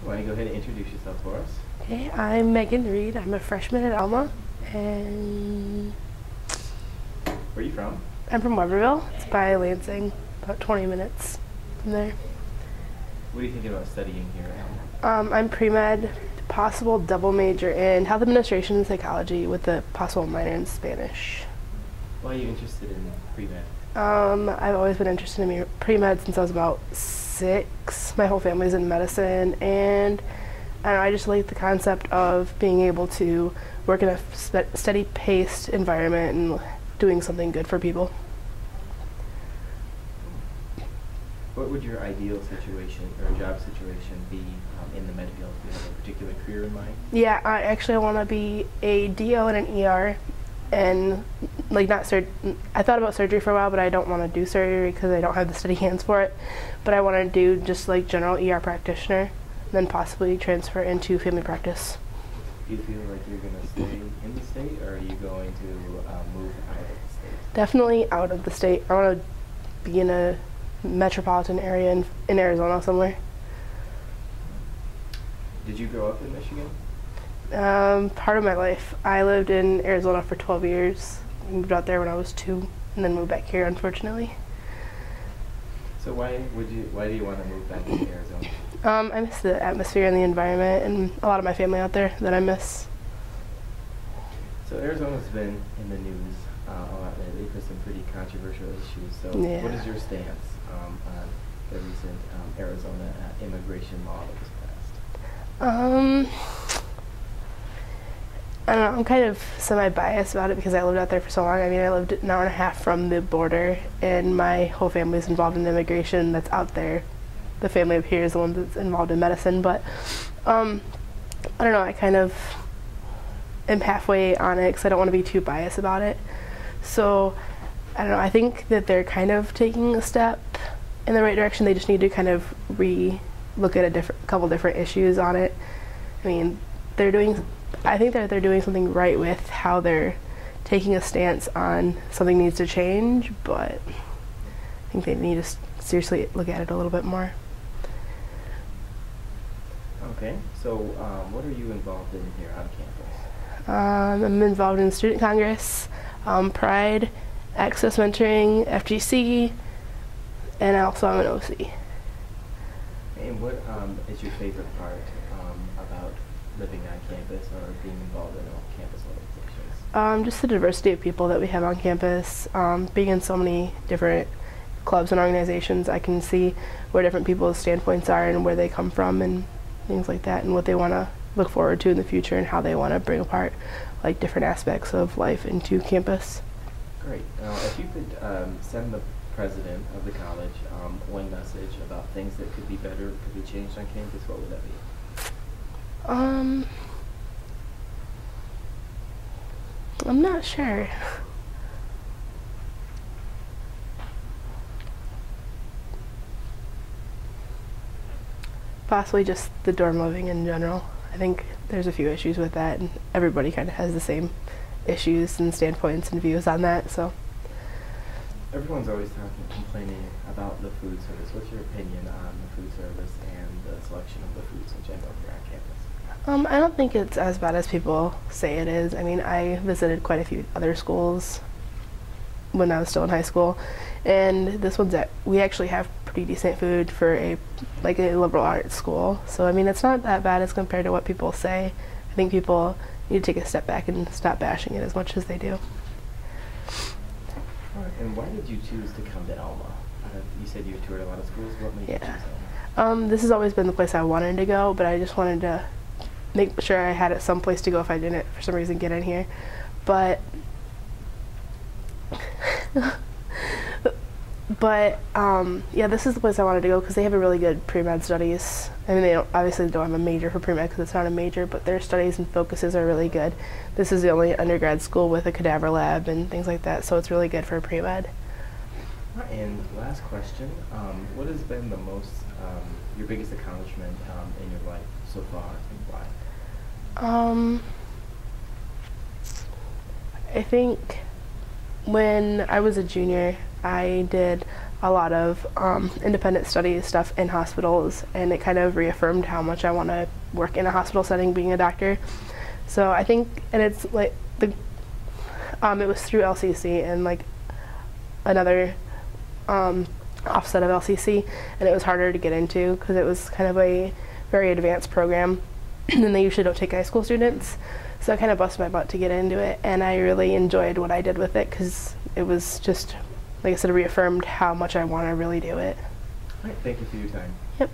Why don't you go ahead and introduce yourself for us? Hey, I'm Megan Reed. I'm a freshman at Alma, and Where are you from? I'm from Weberville. It's by Lansing, about 20 minutes from there. What are you thinking about studying here at I'm pre-med, possible double major in health administration and psychology with a possible minor in Spanish. Why are you interested in pre-med? I've always been interested in pre-med since I was about 6. My whole family's in medicine, and I don't know, I just like the concept of being able to work in a steady-paced environment and doing something good for people. What would your ideal situation or job situation be in the med field? Do you have a particular career in mind? Yeah, I want to be a DO in an ER, and like not I thought about surgery for a while, but I don't want to do surgery because I don't have the steady hands for it. But I want to do just like general ER practitioner, then possibly transfer into family practice. Do you feel like you're going to stay in the state, or are you going to move out of the state? Definitely out of the state. I want to be in a metropolitan area in Arizona somewhere. Did you grow up in Michigan? Part of my life. I lived in Arizona for 12 years. Moved out there when I was 2, and then moved back here, unfortunately. So why do you want to move back to Arizona? I miss the atmosphere and the environment, and a lot of my family out there that I miss. So Arizona's been in the news a lot lately for some pretty controversial issues. So Yeah. what is your stance on the recent Arizona immigration law that was passed? I don't know, I'm kind of semi-biased about it because I lived out there for so long. I mean, I lived an hour and a half from the border, and my whole family's involved in immigration that's out there. The family up here is the one that's involved in medicine, but I don't know, I kind of am halfway on it because I don't want to be too biased about it. So, I don't know, I think that they're kind of taking a step in the right direction. They just need to kind of look at a couple different issues on it. I mean, I think that they're doing something right with how they're taking a stance on something needs to change, but I think they need to seriously look at it a little bit more. Okay, so what are you involved in here on campus? I'm involved in Student Congress, Pride, Access Mentoring, FGC, and also I'm an OC. And what is your favorite part about living on campus or being involved in campus organizations? Just the diversity of people that we have on campus. Being in so many different clubs and organizations, I can see where different people's standpoints are and where they come from and things like that, and what they want to look forward to in the future and how they want to bring apart like different aspects of life into campus. Great. Now, if you could send the president of the college one message about things that could be better, could be changed on campus, what would that be? I'm not sure. Possibly just the dorm living in general. I think there's a few issues with that, and everybody kind of has the same issues and standpoints and views on that, so. Everyone's always complaining about the food service. What's your opinion on the food service and the selection of the foods in general here on campus? I don't think it's as bad as people say it is. I mean, I visited quite a few other schools when I was still in high school, and this one's we actually have pretty decent food for a liberal arts school. So I mean, it's not that bad as compared to what people say. I think people need to take a step back and stop bashing it as much as they do. All right, and why did you choose to come to Alma? You said you toured a lot of schools. What made you choose Alma? This has always been the place I wanted to go, but I just wanted to make sure I had some place to go if I didn't, for some reason, get in here. But yeah, this is the place I wanted to go because they have a really good pre-med studies. I mean, they obviously don't have a major for pre-med because it's not a major, but their studies and focuses are really good. This is the only undergrad school with a cadaver lab and things like that, so it's really good for pre-med. And last question, what has been your biggest accomplishment in your life so far, and why? I think when I was a junior, I did a lot of independent study stuff in hospitals, and it kind of reaffirmed how much I want to work in a hospital setting being a doctor. So I think, and it's like it was through LCC and like another offset of LCC, and it was harder to get into because it was kind of a very advanced program and they usually don't take high school students. So I kind of busted my butt to get into it, and I really enjoyed what I did with it because it was just, like I said, reaffirmed how much I want to really do it. All right, thank you for your time. Yep.